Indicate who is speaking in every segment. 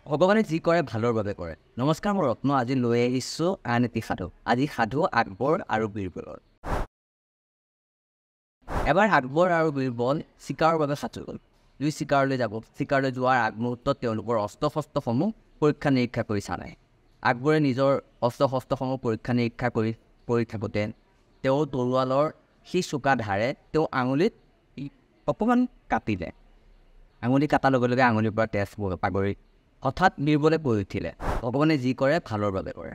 Speaker 1: ভগৱানে যি কৰে ভালৰ বাবে কৰে। নমস্কাৰ, মই ৰত্ন আজি লৈ আহিছোঁ আন এটি সাধু। আজি সাধু আকবৰ আৰু বীৰবলৰ। এবাৰ আকবৰ আৰু বীৰবল চিকাৰৰ বাবে সাজু হ'ল। দুই চিকাৰলৈ যাব। চিকাৰলৈ যোৱাৰ আগমুহূৰ্তত তেওঁলোকৰ অস্ত্ৰ শস্ত্ৰসমূহ পৰীক্ষা নিৰীক্ষা কৰি চালে। আকবৰে নিজৰ অস্ত্ৰ শস্ত্ৰসমূহ পৰীক্ষা নিৰীক্ষা কৰি থাকোঁতে তেওঁ তৰোৱালৰ সেই চোকা ধাৰে তেওঁ আঙুলিত অকণমান কাটিলে। আঙুলি কটাৰ লগে লগে আঙুলিৰ পৰা তেজ পাগৰি হঠাৎ বীৰবলে কৈ উঠিলে, ভগৱানে যি কৰে ভালৰ বাবে কৰে।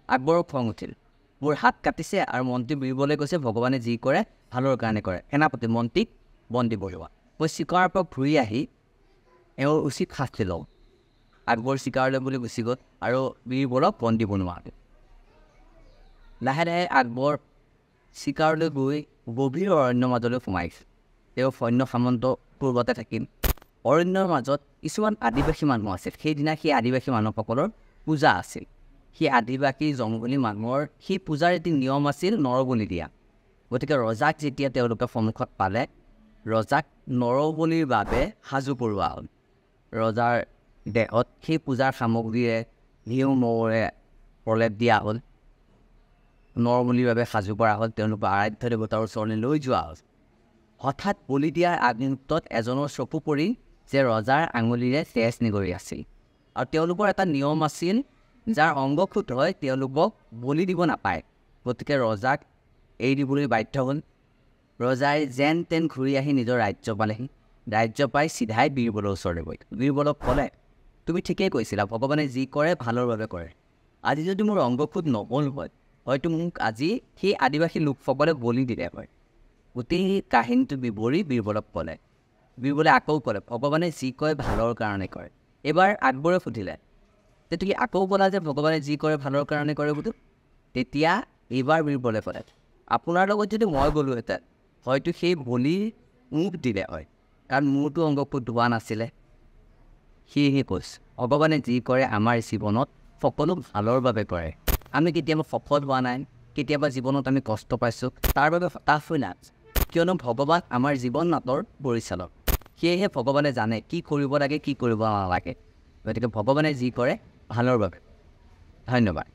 Speaker 1: আকবৰৰ খং উঠিল। মোৰ হাত কাটিছে আৰু মন্ত্ৰী বীৰবলে কৈছে ভগৱানে যি কৰে ভালৰ কাৰণে কৰে। সেনাপতি মন্ত্ৰীক বন্দী বঢ়োৱা। মই চিকাৰৰ পৰা ঘূৰি আহি এওঁৰ উচিত শাস্তি লওঁ। আকবৰ চিকাৰলৈ বুলি গুচি গ'ল আৰু বীৰবলক বন্দী বনোৱা হ'ল। লাহে লাহে আকবৰ চিকাৰলৈ গৈ গভীৰ অৰণ্যৰ মাজলৈ সোমাইছিল। তেওঁ সৈন্য সামন্ত পূৰ্বতে থাকিল। অৰণ্যৰ মাজত কিছুমান আদিবাসী মানুহ আছিল। সেইদিনা সেই আদিবাসী মানুহসকলৰ পূজা আছিল। সেই আদিবাসী জংঘলী মানুহৰ সেই পূজাৰ এটি নিয়ম আছিল নৰবলি দিয়া। গতিকে ৰজাক যেতিয়া তেওঁলোকে সন্মুখত পালে, ৰজাক নৰবলিৰ বাবে সাজু কৰোৱা হ'ল। ৰজাৰ দেহত সেই পূজাৰ সামগ্ৰীৰে ঘিউ মৌৰে প্ৰলেপ দিয়া হ'ল। নৰবলিৰ বাবে সাজু কৰা হ'ল। তেওঁলোকৰ আৰাধ্য দেৱতাৰ ওচৰলৈ লৈ যোৱা হ'ল। হঠাৎ বলি দিয়াৰ আগমুহূৰ্তত এজনৰ চকু পৰিল যে ৰজাৰ আঙুলিৰে তেজ নিগৰি আছিল। আৰু তেওঁলোকৰ এটা নিয়ম আছিল, যাৰ অংগসূত হয় তেওঁলোকক বলি দিব নাপায়। গতিকে ৰজাক এৰি দিবলৈ বাধ্য হ'ল। ৰজাই যেন তেন ঘূৰি আহি নিজৰ ৰাজ্য পালেহি। ৰাজ্য পাই চিধাই বীৰবলৰ ওচৰলৈ গ'ল। বীৰবলক ক'লে, তুমি ঠিকেই কৈছিলা, ভগৱানে যি কৰে ভালৰ বাবে কৰে। আজি যদি মোৰ অংগসূত নহ'ল হয়, হয়তো মোক আজি সেই আদিবাসী লোকসকলে বলি দিলে হয়। গোটেই কাহিনীটো বিৱৰি বীৰবলক ক'লে। বীৰবলে আকৌ ক'লে, ভগৱানে যি কয় ভালৰ কাৰণে কৰে। এইবাৰ আকবৰে সুধিলে, তেতিয়া আকৌ ক'লা যে ভগৱানে যি কৰে ভালৰ কাৰণে কৰে বুলি। তেতিয়া এইবাৰ বীৰবলে ক'লে, আপোনাৰ লগত যদি মই গ'লোহেঁতেন হয়তো সেই বলি মোক দিলে হয়, কাৰণ মোৰতো অংগসূত হোৱা নাছিলে। সেয়েহে কৈছোঁ, ভগৱানে যি কৰে আমাৰ জীৱনত সকলো ভালৰ বাবে কৰে। আমি কেতিয়াবা সফল হোৱা নাই, কেতিয়াবা জীৱনত আমি কষ্ট পাইছোঁ, তাৰ বাবে হতাশ হৈ নাযাওঁ, কিয়নো ভগৱান আমাৰ জীৱন নাটৰ পৰিচালক। সেয়েহে ভগৱানে জানে কি কৰিব লাগে, কি কৰিব নালাগে। গতিকে ভগৱানে যি কৰে ভালৰ বাবে। ধন্যবাদ।